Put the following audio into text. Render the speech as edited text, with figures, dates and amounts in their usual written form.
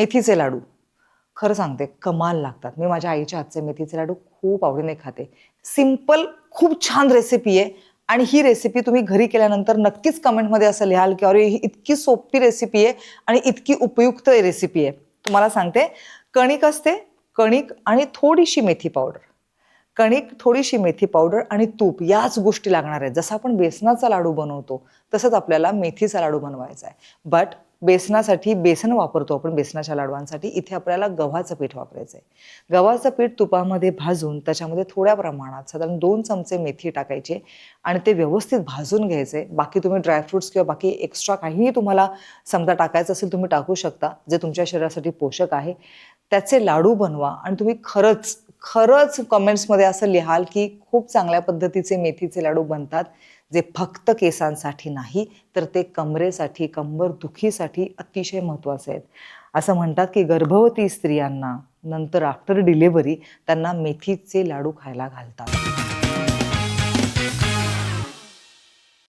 मेथीचे लाडू खरं सांगते कमाल लागतात. मी माझ्या आईच्या हातचे मेथीचे लाडू खूप आवडीने खाते. सिंपल खूप छान रेसिपी आहे आणि ही रेसिपी तुम्ही घरी केल्यानंतर नक्कीच कमेंटमध्ये असं लिहाल की अरे ही इतकी सोपी रेसिपी आहे आणि इतकी उपयुक्त रेसिपी आहे. तुम्हाला सांगते, कणिक असते, कणिक आणि थोडीशी मेथी पावडर, कणिक, थोडीशी मेथी पावडर आणि तूप, याच गोष्टी लागणार आहेत. जसं आपण बेसनाचा लाडू बनवतो तसंच आपल्याला मेथीचा लाडू बनवायचा आहे. बट बेसनासाठी बेसन वापरतो आपण बेसनाच्या लाडवांसाठी, इथे आपल्याला गव्हाचं पीठ वापरायचं आहे. गव्हाचं पीठ तुपामध्ये भाजून त्याच्यामध्ये थोड्या प्रमाणात साधारण 2 चमचे मेथी टाकायची आणि ते व्यवस्थित भाजून घ्यायचे. बाकी तुम्ही ड्रायफ्रुट्स किंवा बाकी एक्स्ट्रा काहीही तुम्हाला समजा टाकायचं असेल तुम्ही टाकू शकता, जे तुमच्या शरीरासाठी पोषक आहे. त्याचे लाडू बनवा आणि तुम्ही खरंच खरंच कमेंट्समध्ये असं लिहाल की खूप चांगल्या पद्धतीचे मेथीचे लाडू बनतात, जे फक्त केसांसाठी नाही तर ते कमरेसाठी, कंबरदुखीसाठी अतिशय महत्त्वाचे आहेत. असं म्हणतात की गर्भवती स्त्रियांना नंतर आफ्टर डिलिव्हरी त्यांना मेथीचे लाडू खायला घालतात.